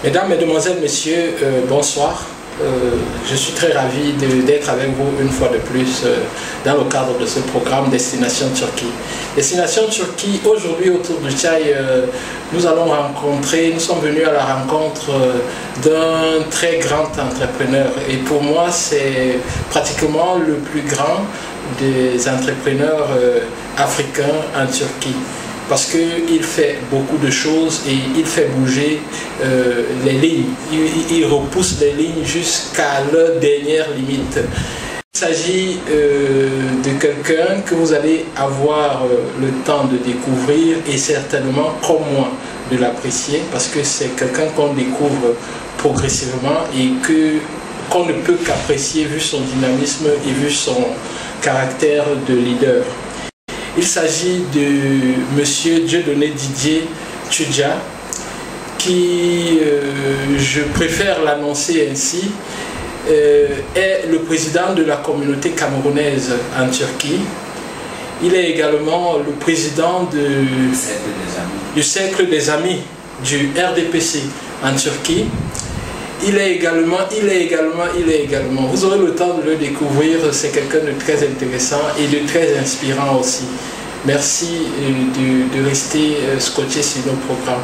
Mesdames, Mesdemoiselles, Messieurs, bonsoir. Je suis très ravi d'être avec vous une fois de plus dans le cadre de ce programme Destination Turquie. Destination Turquie, aujourd'hui autour du Tchaï, nous sommes venus à la rencontre d'un très grand entrepreneur. Et pour moi, c'est pratiquement le plus grand des entrepreneurs africains en Turquie. Parce qu'il fait beaucoup de choses et il fait bouger les lignes. Il repousse les lignes jusqu'à leur dernière limite. Il s'agit de quelqu'un que vous allez avoir le temps de découvrir et certainement, comme moi, de l'apprécier parce que c'est quelqu'un qu'on découvre progressivement et qu'on ne peut qu'apprécier vu son dynamisme et vu son caractère de leader. Il s'agit de Monsieur Dieudonné Didier Tudja, qui, je préfère l'annoncer ainsi, est le président de la communauté camerounaise en Turquie. Il est également le président du Cercle des Amis du RDPC en Turquie. Il est également, vous aurez le temps de le découvrir, c'est quelqu'un de très intéressant et de très inspirant aussi. Merci de rester scotché sur nos programmes.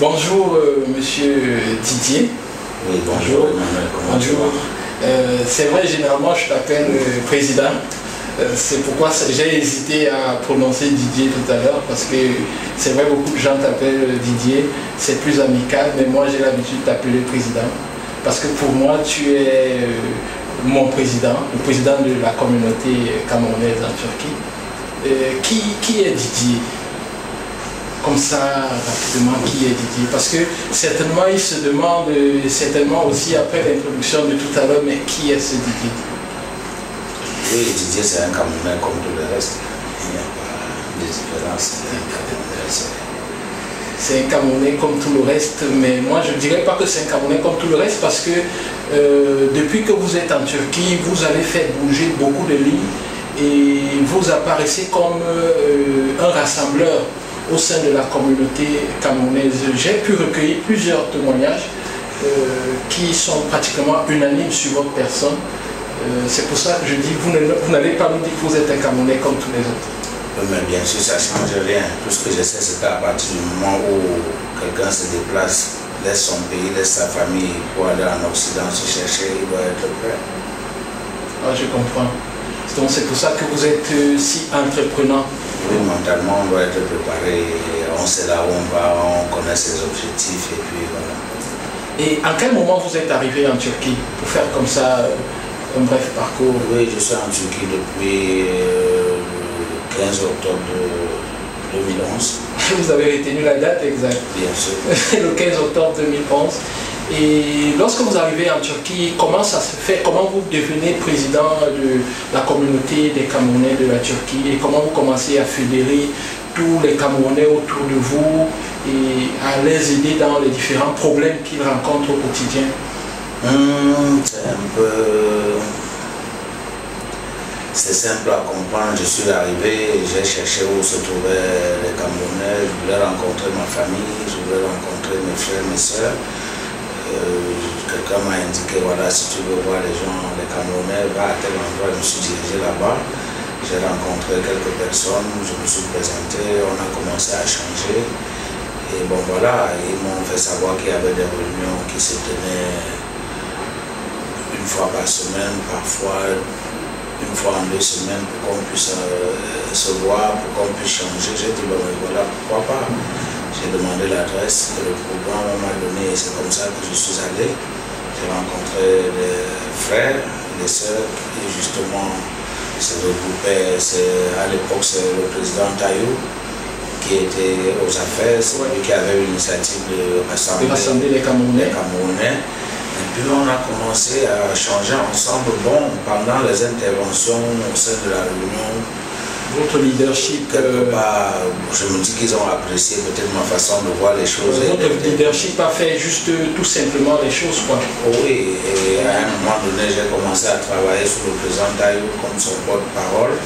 Bonjour Monsieur Didier. Oui, bonjour. Bonjour. C'est vrai, généralement je t'appelle président. C'est pourquoi j'ai hésité à prononcer Didier tout à l'heure, parce que c'est vrai, beaucoup de gens t'appellent Didier, c'est plus amical, mais moi j'ai l'habitude de t'appeler président, parce que pour moi tu es mon président, le président de la communauté camerounaise en Turquie. Qui est Didier? Comme ça, rapidement, qui est Didier? Parce que certainement il se demande, certainement aussi après l'introduction de tout à l'heure, mais qui est ce Didier? Oui, Didier, c'est un Camerounais comme tout le reste. Il n'y a pas de différence. C'est un Camerounais comme tout le reste, mais moi je ne dirais pas que c'est un Camerounais comme tout le reste parce que depuis que vous êtes en Turquie, vous avez fait bouger beaucoup de lignes et vous apparaissez comme un rassembleur au sein de la communauté camerounaise. J'ai pu recueillir plusieurs témoignages qui sont pratiquement unanimes sur votre personne. C'est pour ça que je dis, vous n'allez pas nous dire que vous êtes un Camerounais comme tous les autres. Mais bien sûr, ça ne change rien. Tout ce que je sais, c'est qu'à partir du moment où quelqu'un se déplace, laisse son pays, laisse sa famille pour aller en Occident se chercher, il doit être prêt. Ah, je comprends. Donc c'est pour ça que vous êtes si entreprenant. Oui, mentalement, on doit être préparé. On sait là où on va, on connaît ses objectifs et puis voilà. Et en quel moment vous êtes arrivé en Turquie pour faire comme ça un bref parcours? Oui, je suis en Turquie depuis le 15 octobre 2011. Vous avez retenu la date exacte? Bien sûr. Le 15 octobre 2011. Et lorsque vous arrivez en Turquie, comment ça se fait? Comment vous devenez président de la communauté des Camerounais de la Turquie? Et comment vous commencez à fédérer tous les Camerounais autour de vous et à les aider dans les différents problèmes qu'ils rencontrent au quotidien? C'est un peu... C'est simple à comprendre. Je suis arrivé, j'ai cherché où se trouvaient les Camerounais. Je voulais rencontrer ma famille, je voulais rencontrer mes frères, mes soeurs. Quelqu'un m'a indiqué, voilà, si tu veux voir les gens, les Camerounais, va à tel endroit. Je me suis dirigé là-bas. J'ai rencontré quelques personnes, je me suis présenté, on a commencé à changer. Et bon voilà, ils m'ont fait savoir qu'il y avait des réunions qui se tenaient une fois par semaine, parfois une fois en 2 semaines pour qu'on puisse se voir, pour qu'on puisse changer. J'ai dit, bon, voilà, pourquoi pas. J'ai demandé l'adresse, le programme m'a donné, et c'est comme ça que je suis allé. J'ai rencontré les frères, les sœurs, et justement, se regroupaient. À l'époque, c'est le président Taïou qui était aux affaires, c'est lui qui avait l'initiative de rassembler les Camerounais. Et puis on a commencé à changer ensemble. Bon, pendant les interventions au sein de la réunion, votre leadership, quelque part, je me dis qu'ils ont apprécié peut-être ma façon de voir les choses. Votre leadership a fait juste tout simplement les choses, quoi. Oui, et à un moment donné, j'ai commencé à travailler sur le président Taïou comme son porte-parole.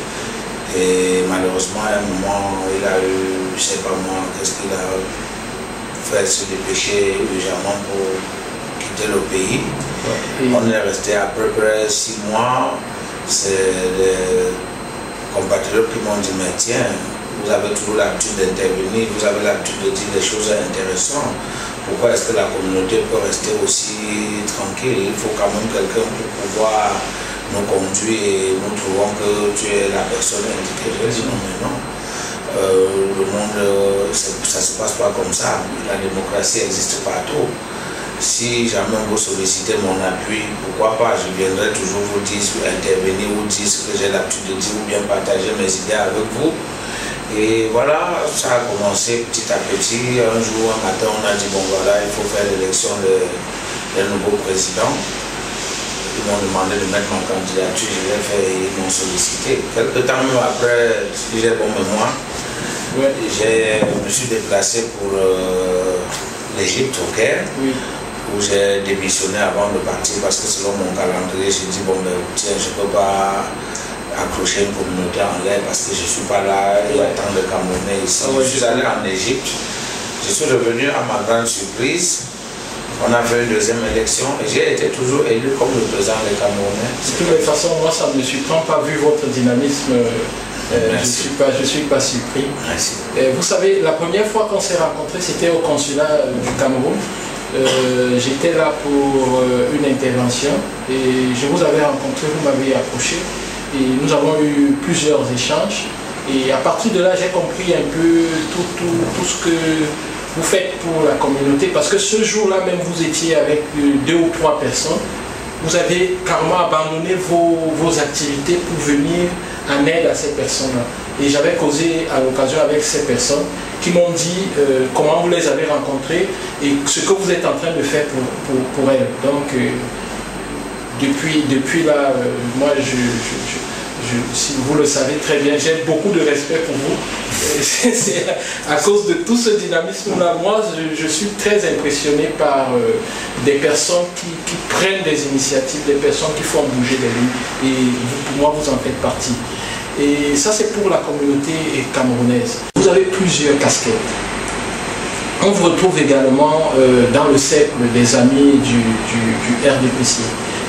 Et malheureusement, à un moment, il a eu, je ne sais pas moi, qu'est-ce qu'il a faire se dépêcher urgemment pour quitter le pays. On est resté à peu près 6 mois. C'est les compatriotes qui m'ont dit, mais tiens, vous avez toujours l'habitude d'intervenir, vous avez l'habitude de dire des choses intéressantes. Pourquoi est-ce que la communauté peut rester aussi tranquille? Il faut quand même quelqu'un pour pouvoir nous conduire et nous trouvons que tu es la personne indiquée. Je dis non, mais non. Le monde, ça ne se passe pas comme ça. La démocratie existe partout. Si jamais vous sollicitez mon appui, pourquoi pas, je viendrai toujours vous dire, intervenir, vous dire ce que j'ai l'habitude de dire ou bien partager mes idées avec vous. Et voilà, ça a commencé petit à petit. Un jour, un matin, on a dit, bon voilà, il faut faire l'élection d'un nouveau président. Ils m'ont demandé de mettre ma candidature, je l'ai fait et ils m'ont sollicité. Quelque temps après, si j'ai bon mémoire, je me suis déplacé pour l'Égypte, au Caire. Où j'ai démissionné avant de partir parce que selon mon calendrier, j'ai dit, bon ben tiens, je ne peux pas accrocher une communauté en l'air parce que je ne suis pas là, il y a tant de Camerounais ici. Je suis allé en Égypte, je suis revenu à ma grande surprise, on a fait une deuxième élection et j'ai été toujours élu comme le président des Camerounais. De toutes les façons, moi ça ne me surprend pas vu votre dynamisme. Je ne suis pas surpris. Merci. Vous savez, la première fois qu'on s'est rencontrés, c'était au consulat du Cameroun. J'étais là pour une intervention et je vous avais rencontré, vous m'avez approché et nous avons eu plusieurs échanges et à partir de là j'ai compris un peu tout ce que vous faites pour la communauté parce que ce jour-là même vous étiez avec 2 ou 3 personnes, vous avez carrément abandonné vos activités pour venir en aide à ces personnes-là et j'avais causé à l'occasion avec ces personnes qui m'ont dit comment vous les avez rencontrés et ce que vous êtes en train de faire pour elles. Donc, depuis là, moi, si vous le savez très bien, j'ai beaucoup de respect pour vous. C'est à cause de tout ce dynamisme-là. Moi, je suis très impressionné par des personnes qui prennent des initiatives, des personnes qui font bouger les lignes. Et pour moi, vous en faites partie. Et ça, c'est pour la communauté camerounaise. Vous avez plusieurs casquettes. On vous retrouve également dans le cercle des amis du RDPC.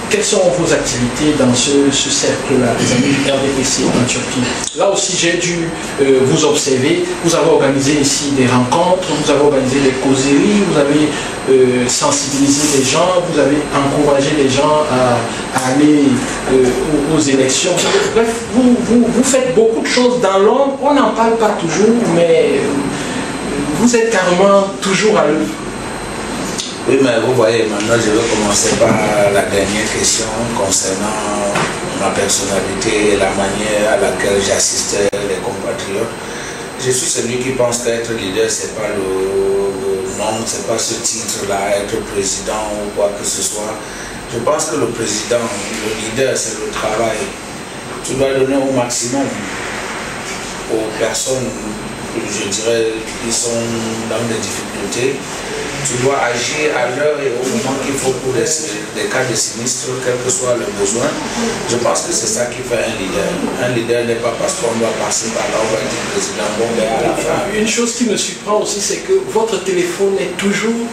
Quelles sont vos activités dans ce cercle-là, les amis du RDPC en Turquie? Là aussi, j'ai dû vous observer. Vous avez organisé ici des rencontres, vous avez organisé des causeries, vous avez sensibilisé les gens, vous avez encouragé les gens à aller aux élections. Bref, vous faites beaucoup de choses dans l'ombre. On n'en parle pas toujours, mais vous êtes carrément toujours à l'œuvre. Oui, mais vous voyez, maintenant je vais commencer par la dernière question concernant ma personnalité et la manière à laquelle j'assiste les compatriotes. Je suis celui qui pense qu'être leader, ce n'est pas le nom, ce n'est pas ce titre-là, être président ou quoi que ce soit. Je pense que le président, le leader, c'est le travail. Tu dois donner au maximum aux personnes, je dirais, qui sont dans des difficultés. Tu dois agir à l'heure et au moment qu'il faut pour des cas de sinistre, quel que soit le besoin. Je pense que c'est ça qui fait un leader. Un leader n'est pas parce qu'on doit passer par là, on va dire président, bon, ben à la fin. Une chose qui me surprend aussi, c'est que votre téléphone est toujours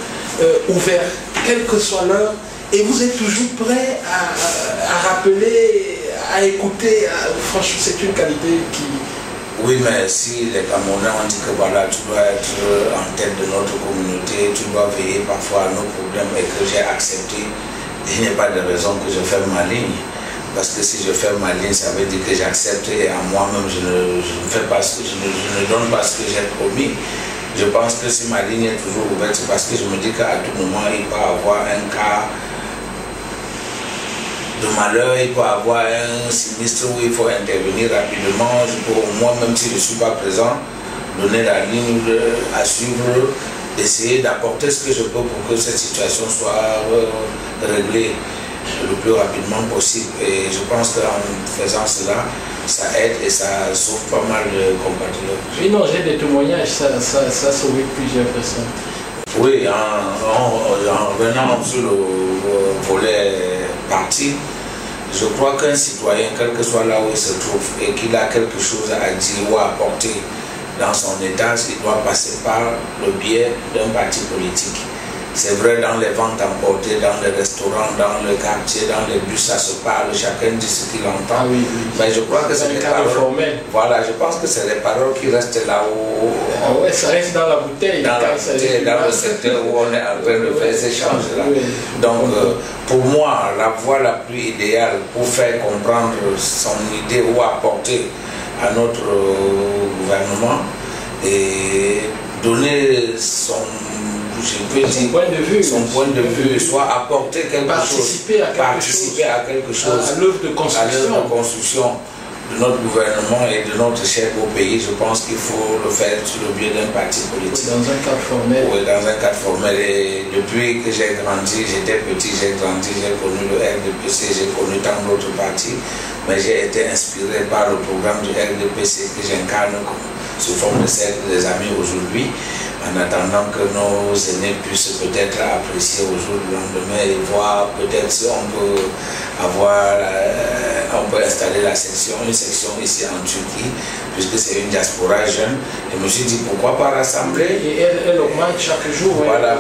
ouvert, quelle que soit l'heure, et vous êtes toujours prêt à rappeler, à écouter. Franchement, c'est une qualité qui... Oui, mais si les Camerounais ont dit que voilà, tu dois être en tête de notre communauté, tu dois veiller parfois à nos problèmes et que j'ai accepté, il n'y a pas de raison que je ferme ma ligne. Parce que si je ferme ma ligne, ça veut dire que j'accepte et à moi-même, je ne fais pas ce que je ne donne pas ce que j'ai promis. Je pense que si ma ligne est toujours ouverte, c'est parce que je me dis qu'à tout moment, il peut y avoir un cas de malheur, il peut y avoir un sinistre où il faut intervenir rapidement. Je peux, moi, même si je ne suis pas présent, donner la ligne à suivre, essayer d'apporter ce que je peux pour que cette situation soit réglée le plus rapidement possible. Et je pense qu'en faisant cela, ça aide et ça sauve pas mal de compatriotes. Oui, non, j'ai des témoignages, ça a sauvé plusieurs personnes. Oui, en revenant sur le volet parti, je crois qu'un citoyen, quel que soit là où il se trouve, et qu'il a quelque chose à dire ou à apporter dans son état, il doit passer par le biais d'un parti politique. C'est vrai, dans les ventes emportées, dans les restaurants, dans le quartier, dans les bus, ça se parle, chacun dit ce qu'il entend. Oui. Mais je crois que c'est les paroles. Formel. Voilà, je pense que c'est les paroles qui restent là-haut. Ouais, ça reste dans la bouteille. Dans la bouteille, dans le secteur où on est en train de faire ces échanges-là. Donc, pour moi, la voie la plus idéale pour faire comprendre son idée ou apporter à notre gouvernement et donner son point de vue, soit apporter quelque participer chose, à quelque chose, à l'œuvre de construction de notre gouvernement et de notre cher beau pays. Je pense qu'il faut le faire sur le biais d'un parti politique. Dans un cadre formel. Oui, dans un cadre formel. Et depuis que j'ai grandi, j'étais petit, j'ai grandi, j'ai connu le RDPC, j'ai connu tant d'autres partis, mais j'ai été inspiré par le programme du RDPC que j'incarne sous forme de cercle des amis aujourd'hui, en attendant que nos aînés puissent peut-être apprécier au jour du lendemain et voir peut-être si on peut avoir, on peut installer une section ici en Turquie, puisque c'est une diaspora jeune. Et je me suis dit pourquoi pas rassembler. Et elle augmente chaque jour. Voilà,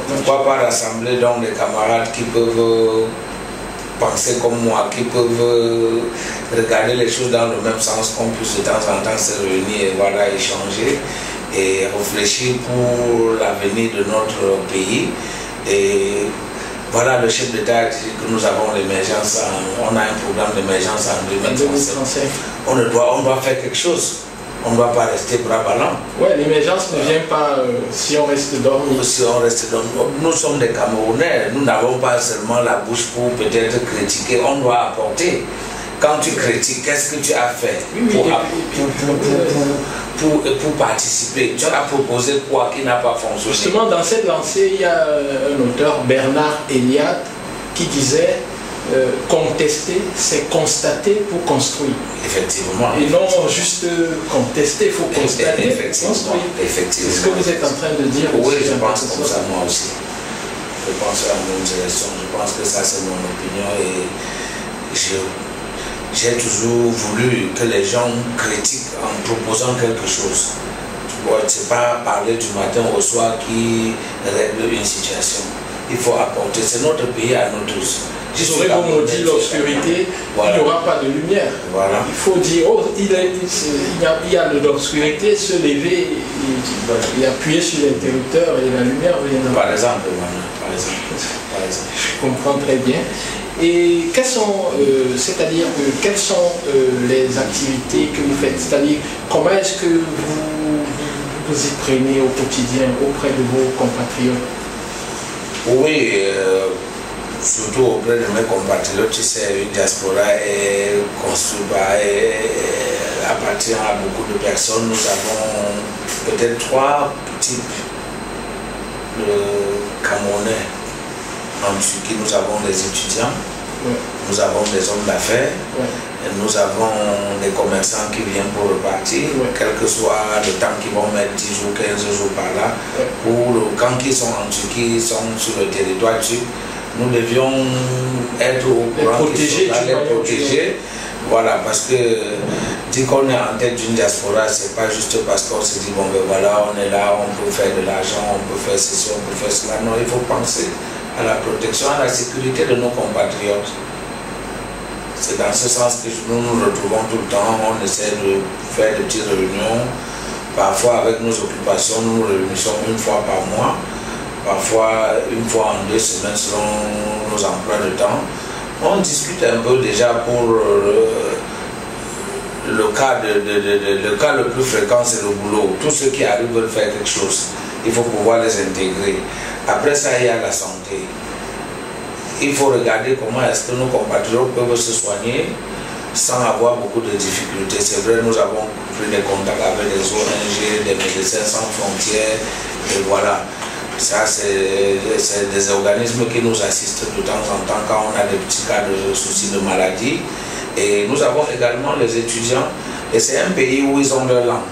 pourquoi pas rassembler donc des camarades qui peuvent penser comme moi, qui peuvent regarder les choses dans le même sens, qu'on puisse de temps en temps se réunir et voilà, échanger et réfléchir pour l'avenir de notre pays. Et voilà, le chef d'État a dit que nous avons l'émergence, on a un programme d'émergence en 2035. On doit faire quelque chose. On ne doit pas rester bras ballants. Oui, l'émergence ne vient pas si on reste dormi. Si on reste dormi. Nous sommes des Camerounais. Nous n'avons pas seulement la bouche pour peut-être critiquer. On doit apporter. Quand tu critiques, qu'est-ce que tu as fait pour participer? Tu as proposé quoi qui n'a pas fonctionné? Justement, dans cette lancée, il y a un auteur, Bernard Eliade, qui disait contester, c'est constater pour construire. Effectivement. Et non juste contester, il faut constater, construire. Effectivement. C'est ce que vous êtes en train de dire. Oui, je pense comme ça moi aussi. Je pense à la même direction. Je pense que ça c'est mon opinion et j'ai toujours voulu que les gens critiquent en proposant quelque chose. C'est pas parler du matin au soir qui règle une situation. Il faut apporter. C'est notre pays à nous tous. Vous aurez maudit l'obscurité, voilà. Il n'y aura pas de lumière. Voilà. Il faut dire, oh, il y a de l'obscurité, se lever et appuyer sur l'interrupteur et la lumière viendra. Par exemple, par exemple. Je comprends très bien. Et quelles sont, quelles sont les activités que vous faites? C'est-à-dire, comment est-ce que vous y prenez au quotidien auprès de vos compatriotes? Oui, surtout auprès de mes compatriotes, tu sais, une diaspora est construite appartient à beaucoup de personnes. Nous avons peut-être 3 types de Camerounais. En Turquie, nous avons des étudiants, nous avons des hommes d'affaires, nous avons des commerçants qui viennent pour repartir, quel que soit le temps qu'ils vont mettre 10 jours, 15 jours par là. Quand ils sont en Turquie, ils sont sur le territoire turc, nous devions être au courant, les protéger. Voilà, parce que dès qu'on est en tête d'une diaspora, c'est pas juste parce qu'on se dit bon ben voilà, on est là, on peut faire de l'argent, on peut faire ceci, on peut faire cela. Non, il faut penser à la protection, à la sécurité de nos compatriotes. C'est dans ce sens que nous nous retrouvons tout le temps, on essaie de faire des petites réunions. Parfois avec nos occupations, nous nous réunissons une fois par mois, parfois une fois en 2 semaines selon nos emplois de temps. On discute un peu déjà pour le cas le plus fréquent, c'est le boulot. Tous ceux qui arrivent veulent faire quelque chose. Il faut pouvoir les intégrer. Après ça, il y a la santé. Il faut regarder comment est-ce que nos compatriotes peuvent se soigner sans avoir beaucoup de difficultés. C'est vrai, nous avons pris des contacts avec des ONG, des médecins sans frontières, et voilà. Ça, c'est des organismes qui nous assistent de temps en temps quand on a des petits cas de soucis de maladie. Et nous avons également les étudiants, et c'est un pays où ils ont leur langue.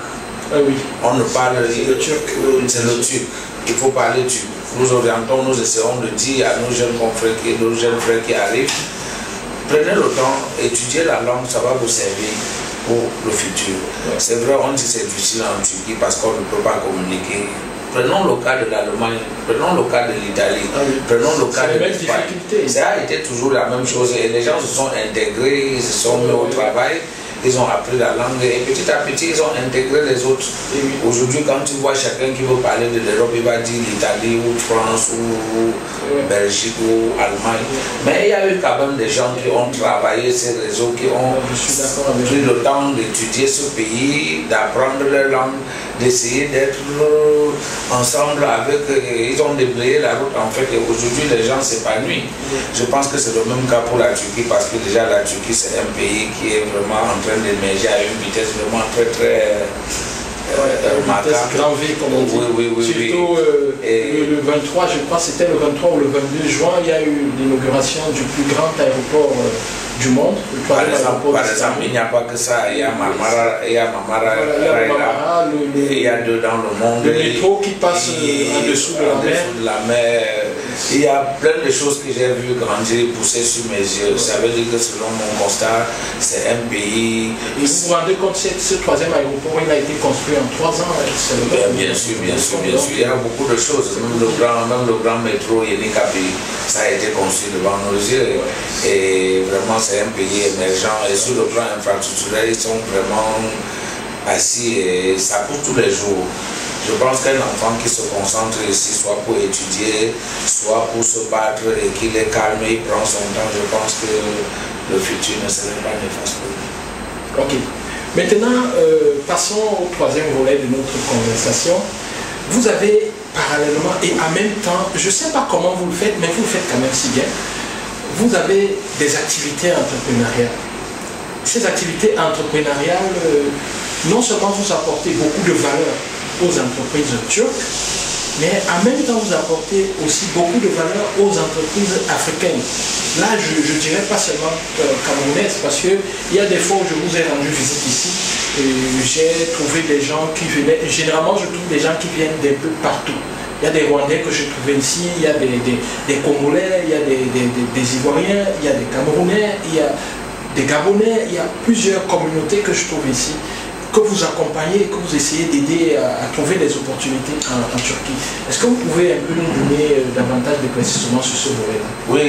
Ah oui. On ne parle le turc, c'est le turc. Il faut parler turc. Nous orientons, nous essayons de dire à nos jeunes confrères, nos jeunes frères qui arrivent, prenez le temps, étudiez la langue, ça va vous servir. pour le futur. C'est vrai, on dit que c'est difficile en Turquie parce qu'on ne peut pas communiquer. Prenons le cas de l'Allemagne, prenons le cas de l'Italie, prenons le cas de l'Espagne. Ça a été toujours la même chose et les gens se sont intégrés, ils se sont mis au travail, ils ont appris la langue et petit à petit ils ont intégré les autres. Aujourd'hui, quand tu vois quelqu'un qui veut parler de l'Europe, il va dire l'Italie ou France ou Belgique ou Allemagne. Mais il y a eu quand même des gens qui ont travaillé ces réseaux, qui ont pris le temps d'étudier ce pays, d'apprendre leur langue, d'essayer d'être ensemble avec, ils ont déblayé la route en fait et aujourd'hui les gens s'épanouissent. Je pense que c'est le même cas pour la Turquie parce que déjà la Turquie c'est un pays qui est vraiment en train d'émerger à une vitesse vraiment très remarquable. Grand V comme on dit. Surtout le 23, je crois c'était le 23 ou le 22 juin, il y a eu l'inauguration du plus grand aéroport du monde. Par exemple, il n'y a pas que ça, il y a Marmara, il y a Marmara, il y a deux dans le monde. Le métro qui passe en dessous de la mer. Il y a plein de choses que j'ai vu grandir, pousser sur mes yeux. Ça veut dire que selon mon constat, c'est un pays... Et vous vous rendez compte que ce troisième aéroport, il a été construit en 3 ans. Bien sûr. Il y a beaucoup de choses. Même le grand métro Yenikapi, ça a été construit devant nos yeux. Et vraiment, c'est un pays émergent. Et sur le plan infrastructurel, ils sont vraiment assis et ça pousse tous les jours. Je pense qu'un enfant qui se concentre ici, soit pour étudier, soit pour se battre et qu'il est calme, il prend son temps, je pense que le futur ne serait pas néfaste pour lui. Ok. Maintenant, passons au troisième volet de notre conversation. Vous avez parallèlement et en même temps, je ne sais pas comment vous le faites, mais vous le faites quand même si bien, vous avez des activités entrepreneuriales. Ces activités entrepreneuriales, non seulement vous apportez beaucoup de valeur aux entreprises turques, mais en même temps vous apportez aussi beaucoup de valeur aux entreprises africaines. Là, je ne dirais pas seulement camerounaises, parce qu'il y a des fois où je vous ai rendu visite ici, j'ai trouvé des gens qui venaient, généralement je trouve des gens qui viennent d'un peu partout. Il y a des Rwandais que je trouvais ici, il y a des Congolais, il y a des Ivoiriens, il y a des Camerounais, il y a des Gabonais, il y a plusieurs communautés que je trouve ici, que vous accompagnez, que vous essayez d'aider à trouver des opportunités en Turquie. Est-ce que vous pouvez un peu nous donner davantage d'éclaircissements sur ce volet-là? Oui,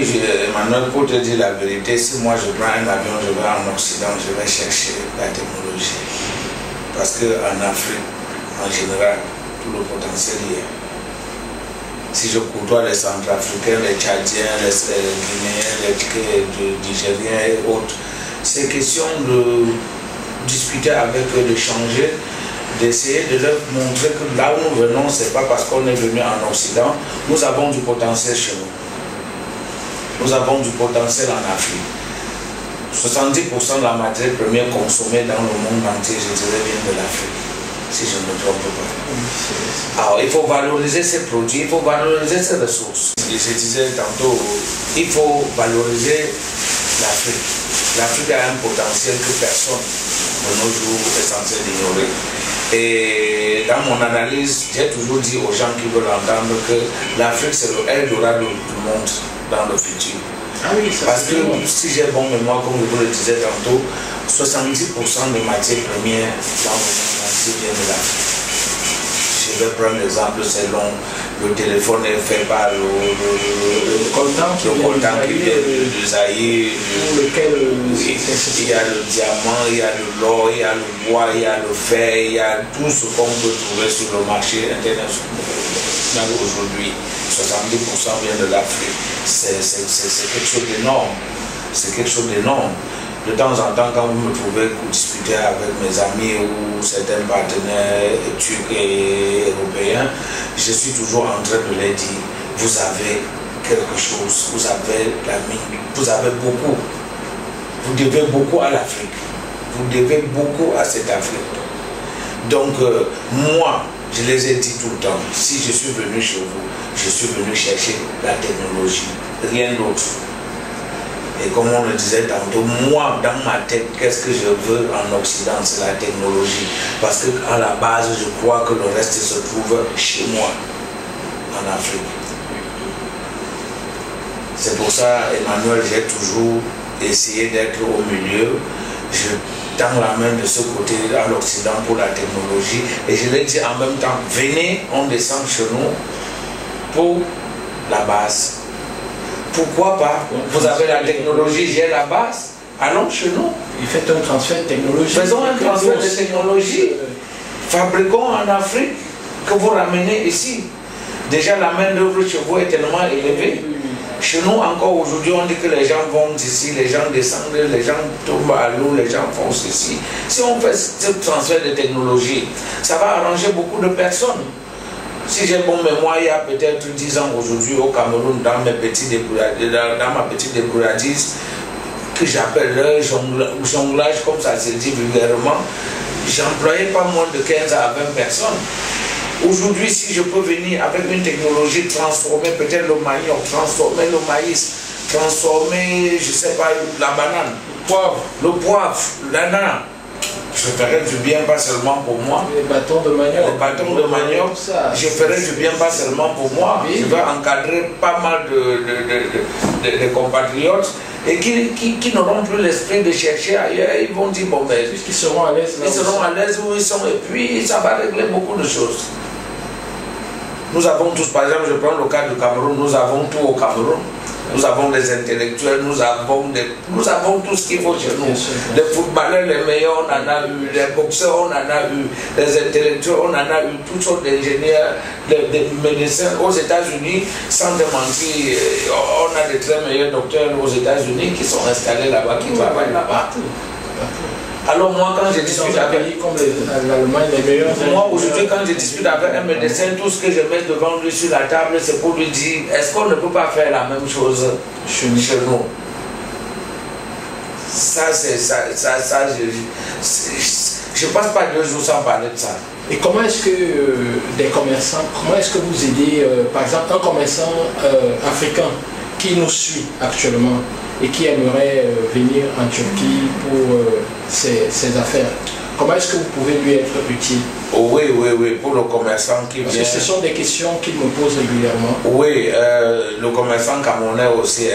Emmanuel, pour te dire la vérité, si moi je prends un avion, je vais en Occident, je vais chercher la technologie. Parce qu'en Afrique, en général, tout le potentiel y est. Si je côtoie les Centrafricains, les Tchadiens, les Guinéens, les Nigériens et autres, c'est question de discuter avec eux, de changer, d'essayer de leur montrer que là où nous venons, ce n'est pas parce qu'on est venu en Occident, nous avons du potentiel chez nous. Nous avons du potentiel en Afrique. 70% de la matière première consommée dans le monde entier, je dirais, vient de l'Afrique, si je ne me trompe pas. Alors, il faut valoriser ces produits, il faut valoriser ces ressources. Je disais tantôt, il faut valoriser l'Afrique. L'Afrique a un potentiel que personne de nos jours est censé ignorer. Et dans mon analyse, j'ai toujours dit aux gens qui veulent entendre que l'Afrique c'est le Eldorado du monde dans le futur. Ah oui, ça. Parce que si j'ai bon mémoire, comme je vous le disais tantôt, 70% des matières premières dans le monde entier viennent de l'Afrique. Je vais prendre l'exemple, c'est long. Le téléphone est fait par le coltan qui vient de Zaïre. Il y a le diamant, il y a l'or, il y a le bois, il y a le fer, il y a tout ce qu'on peut trouver sur le marché international aujourd'hui. 70% vient de l'Afrique. C'est quelque chose d'énorme. C'est quelque chose d'énorme. De temps en temps, quand vous me trouvez pour discuter avec mes amis ou certains partenaires turcs et européens, je suis toujours en train de leur dire, vous avez quelque chose, vous avez la mine, vous avez beaucoup. Vous devez beaucoup à l'Afrique. Vous devez beaucoup à cette Afrique. Donc, moi, je les ai dit tout le temps, si je suis venu chez vous, je suis venu chercher la technologie, rien d'autre. Et comme on le disait tantôt, moi, dans ma tête, qu'est-ce que je veux en Occident, c'est la technologie. Parce qu'à la base, je crois que le reste se trouve chez moi, en Afrique. C'est pour ça, Emmanuel, j'ai toujours essayé d'être au milieu. Je tend la main de ce côté à l'Occident pour la technologie. Et je l'ai dit en même temps, venez, on descend chez nous pour la base. Pourquoi pas? Vous avez la technologie, j'ai la base. Allons chez nous. Et faites un transfert technologique. Faisons un transfert de technologie. Fabriquons en Afrique que vous ramenez ici. Déjà, la main-d'œuvre chez vous est tellement élevée. Chez nous, encore aujourd'hui, on dit que les gens vont ici, les gens descendent, les gens tombent à l'eau, les gens font ceci. Si on fait ce transfert de technologie, ça va arranger beaucoup de personnes. Si j'ai bon mémoire, il y a peut-être 10 ans aujourd'hui au Cameroun, dans ma petite débrouillardise, que j'appelle le jonglage, comme ça se dit vulgairement, j'employais pas moins de 15 à 20 personnes. Aujourd'hui, si je peux venir avec une technologie, transformer peut-être le manioc, transformer le maïs, transformer, je sais pas, la banane, le poivre, l'ananas, je ferai du bien pas seulement pour moi. Les bâtons de manioc. Les bâtons de manioc, je ferai du bien pas seulement pour moi. Oui. Je vais encadrer pas mal de compatriotes et qui n'auront plus l'esprit de chercher ailleurs. Ils vont dire, bon, ben, ils seront à l'aise. Ils seront à l'aise où ils sont et puis ça va régler beaucoup de choses. Nous avons tous, par exemple, je prends le cas du Cameroun, nous avons tout au Cameroun. Nous avons des intellectuels, nous avons tout ce qu'il faut chez nous. Les footballeurs les meilleurs, on en a eu, les boxeurs, on en a eu, les intellectuels, on en a eu, toutes sortes d'ingénieurs, des médecins. Aux États-Unis, sans te mentir, on a des très meilleurs docteurs aux États-Unis qui sont installés là-bas, qui travaillent là-bas. Alors moi, quand je discute avec moi aujourd'hui, quand je discute avec un médecin, tout ce que je mets devant lui sur la table, c'est pour lui dire, est-ce qu'on ne peut pas faire la même chose chez nous? Ça, je ne passe pas 2 jours sans parler de ça. Et comment est-ce que des commerçants, comment est-ce que vous aidez, par exemple, un commerçant africain qui nous suit actuellement et qui aimerait venir en Turquie pour ses affaires? Comment est-ce que vous pouvez lui être utile? Oui, pour le commerçant qui vient... Parce que ce sont des questions qu'il me pose régulièrement. Oui, le commerçant camerounais aussi,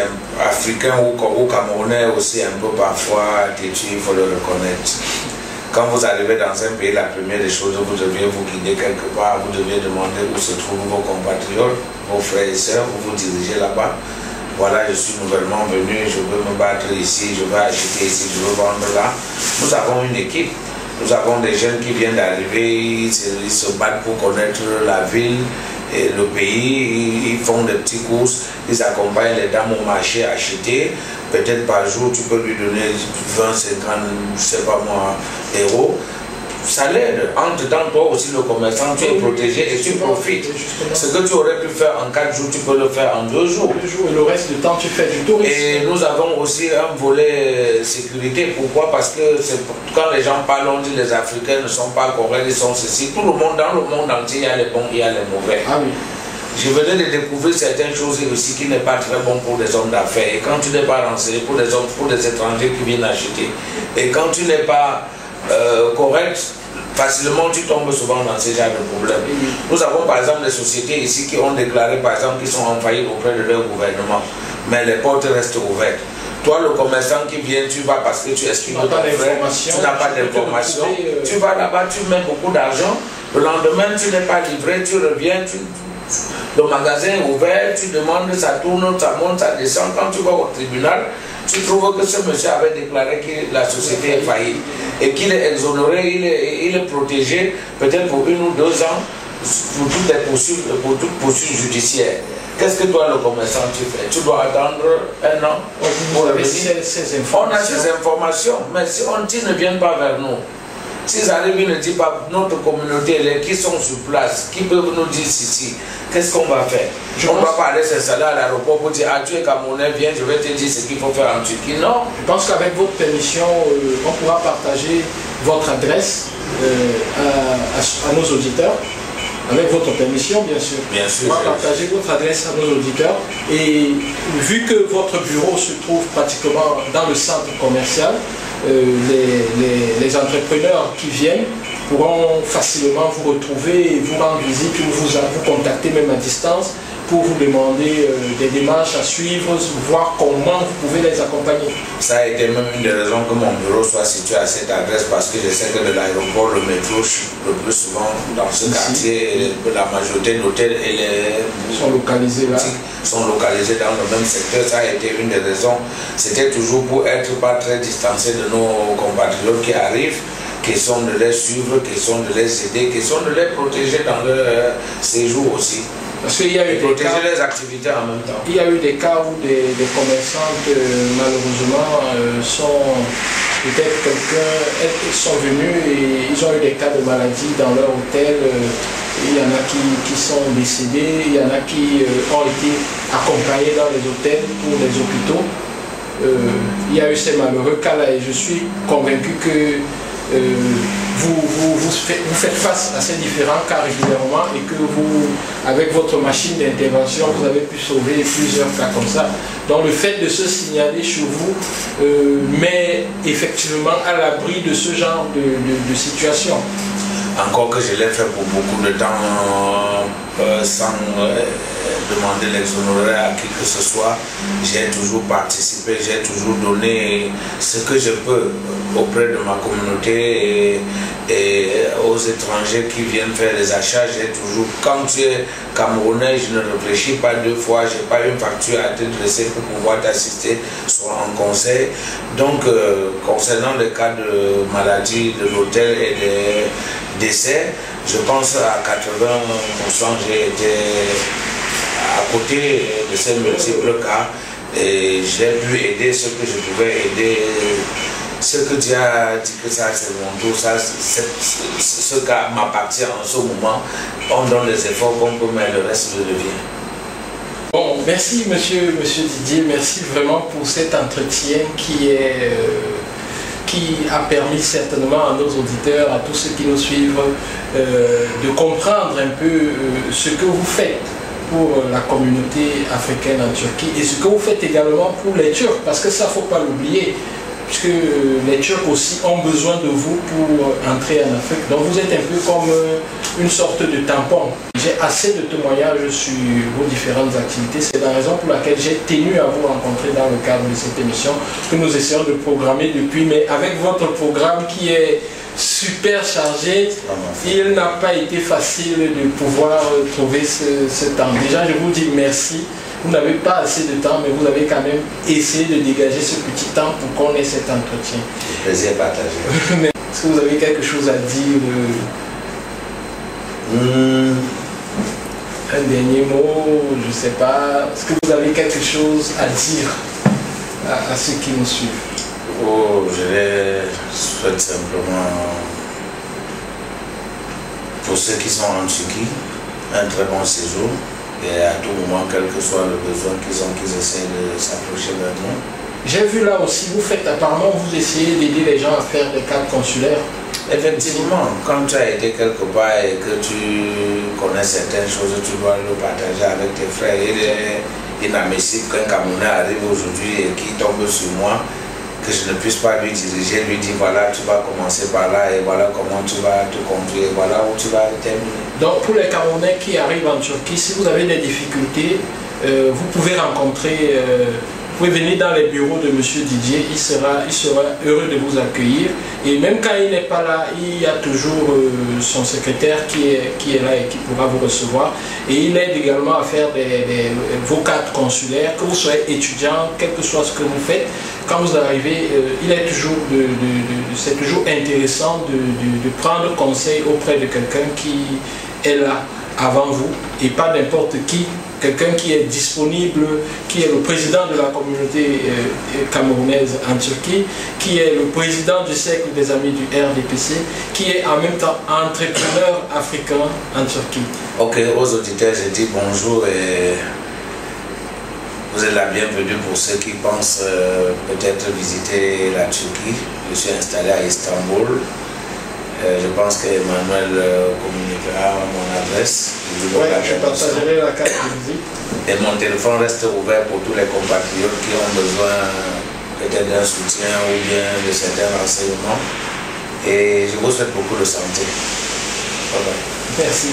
africain ou camerounais aussi un peu parfois têtu, il faut le reconnaître. Quand vous arrivez dans un pays, la première des choses, vous devez vous guider quelque part, vous devez demander où se trouvent vos compatriotes, vos frères et sœurs, vous vous dirigez là-bas. Voilà, je suis nouvellement venu, je veux me battre ici, je veux acheter ici, je veux vendre là. Nous avons une équipe, nous avons des jeunes qui viennent d'arriver, ils se battent pour connaître la ville et le pays, ils font des petits courses, ils accompagnent les dames au marché à acheter. Peut-être par jour, tu peux lui donner 20, 50, je sais pas moi, euros. Ça l'aide. Entre-temps, toi aussi, le commerçant, tu es protégé et tu profites. Ce que tu aurais pu faire en 4 jours, tu peux le faire en 2 jours. Et le reste du temps, tu fais du tourisme. Et nous avons aussi un volet sécurité. Pourquoi? Parce que quand les gens parlent, on dit les Africains ne sont pas corrects, ils sont ceci. Tout le monde, dans le monde entier, il y a les bons, il y a les mauvais. Ah oui. Je venais de découvrir certaines choses aussi qui n'est pas très bon pour des hommes d'affaires. Et quand tu n'es pas renseigné pour des hommes, pour des étrangers qui viennent acheter, et quand tu n'es pas correct, facilement tu tombes souvent dans ce genre de problèmes. Nous avons par exemple des sociétés ici qui ont déclaré par exemple qu'ils sont en faillite auprès de leur gouvernement, mais les portes restent ouvertes. Toi, le commerçant qui vient, tu vas parce que tu expliques ton frère, tu n'as pas d'information, tu vas là-bas, tu mets beaucoup d'argent, le lendemain tu n'es pas livré, tu reviens, le magasin est ouvert, tu demandes, ça tourne, ça monte, ça descend. Quand tu vas au tribunal, tu trouves que ce monsieur avait déclaré que la société est faillie et qu'il est exonéré, il est protégé peut-être pour 1 ou 2 ans pour toute poursuite judiciaire. Qu'est-ce que toi, le commerçant, tu fais? Tu dois attendre 1 an pour revenir. On a ces informations, mais si ils ne viennent pas vers nous, s'ils arrivent, ils ne disent pas notre communauté, qui sont sur place, qui peuvent nous dire ceci, qu'est-ce qu'on va faire? On ne va pas aller s'installer à l'aéroport pour dire, ah, tu es Camerounais, viens, je vais te dire ce qu'il faut faire en Turquie. Non. Je pense qu'avec votre permission, on pourra partager votre adresse à nos auditeurs. Avec votre permission, bien sûr. Bien sûr. On va partager votre adresse à nos auditeurs. Et vu que votre bureau se trouve pratiquement dans le centre commercial, les entrepreneurs qui viennent pourront facilement vous retrouver, vous rendre visite ou vous contacter même à distance pour vous demander des démarches à suivre, voir comment vous pouvez les accompagner. Ça a été même une des raisons que mon bureau soit situé à cette adresse, parce que je sais que de l'aéroport, le métro, le plus souvent dans ce quartier, et la majorité d'hôtels sont localisés là. Sont localisés dans le même secteur. Ça a été une des raisons. C'était toujours pour être pas très distancé de nos compatriotes qui arrivent, question de les suivre, question de les aider, question de les protéger dans leur séjour aussi. Parce qu'il y a eu des cas, les activités en même temps. Il y a eu des cas où des commerçantes malheureusement sont peut-être sont venus et ils ont eu des cas de maladie dans leur hôtel. Il y en a qui sont décédés, il y en a qui ont été accompagnés dans les hôtels pour les hôpitaux. Il y a eu ces malheureux cas-là et je suis convaincu que vous faites face à ces différents cas régulièrement et que vous, avec votre machine d'intervention, vous avez pu sauver plusieurs cas comme ça. Donc le fait de se signaler chez vous met effectivement à l'abri de ce genre de situation. Encore que je l'ai fait pour beaucoup de temps sans demander l'exonérer à qui que ce soit, j'ai toujours participé, j'ai toujours donné ce que je peux auprès de ma communauté et aux étrangers qui viennent faire les achats. J'ai toujours, quand tu es Camerounais, je ne réfléchis pas deux fois, je n'ai pas une facture à te dresser pour pouvoir t'assister, soit en conseil. Donc, concernant les cas de maladie de l'hôtel et des décès, je pense à 80% j'ai été à côté de ces multiples cas et j'ai pu aider ce que je pouvais aider. Ce que Dieu a dit que ça c'est mon tour, ça, ce cas m'appartient en ce moment. On donne les efforts qu'on peut, mais le reste je devient. Bon, merci monsieur Didier, merci vraiment pour cet entretien qui a permis certainement à nos auditeurs, à tous ceux qui nous suivent, de comprendre un peu ce que vous faites pour la communauté africaine en Turquie et ce que vous faites également pour les Turcs, parce que ça, il ne faut pas l'oublier, puisque les Turcs aussi ont besoin de vous pour entrer en Afrique. Donc vous êtes un peu comme une sorte de tampon. J'ai assez de témoignages sur vos différentes activités. C'est la raison pour laquelle j'ai tenu à vous rencontrer dans le cadre de cette émission que nous essayons de programmer depuis. Mais avec votre programme qui est super chargé, il n'a pas été facile de pouvoir trouver ce temps. Déjà, je vous dis merci. Vous n'avez pas assez de temps, mais vous avez quand même essayé de dégager ce petit temps pour qu'on ait cet entretien. Plaisir partagé. Est-ce que vous avez quelque chose à dire? Un dernier mot, je ne sais pas. Est-ce que vous avez quelque chose à dire à ceux qui nous suivent? Oh, je souhaite simplement, pour ceux qui sont en Turquie, un très bon séjour. Et à tout moment, quel que soit le besoin qu'ils ont, qu'ils essaient de s'approcher vers nous. J'ai vu là aussi, vous faites apparemment, vous essayez d'aider les gens à faire des cartes consulaires. Effectivement, quand tu as été quelque part et que tu connais certaines choses, tu dois le partager avec tes frères. Il est inadmissible qu'un Camerounais arrive aujourd'hui et qui tombe sur moi, que je ne puisse pas lui diriger, lui dire voilà, tu vas commencer par là et voilà comment tu vas te conduire, voilà où tu vas terminer. Donc pour les Camerounais qui arrivent en Turquie, si vous avez des difficultés, vous pouvez rencontrer, vous pouvez venir dans les bureaux de M. Didier, il sera heureux de vous accueillir. Et même quand il n'est pas là, il y a toujours son secrétaire qui est là et qui pourra vous recevoir. Et il aide également à faire vos cartes consulaires, que vous soyez étudiant, quel que soit ce que vous faites. Quand vous arrivez, c'est toujours intéressant de prendre conseil auprès de quelqu'un qui est là avant vous et pas n'importe qui. Quelqu'un qui est disponible, qui est le président de la communauté camerounaise en Turquie, qui est le président du cercle des amis du RDPC, qui est en même temps entrepreneur africain en Turquie. Ok, aux auditeurs, je dis bonjour et vous êtes la bienvenue pour ceux qui pensent peut-être visiter la Turquie. Je suis installé à Istanbul. Je pense qu'Emmanuel communiquera mon adresse. Oui, je partagerai la carte de visite. Et mon téléphone reste ouvert pour tous les compatriotes qui ont besoin peut-être d'un soutien ou bien de certains renseignements. Et je vous souhaite beaucoup de santé. Bye bye. Merci.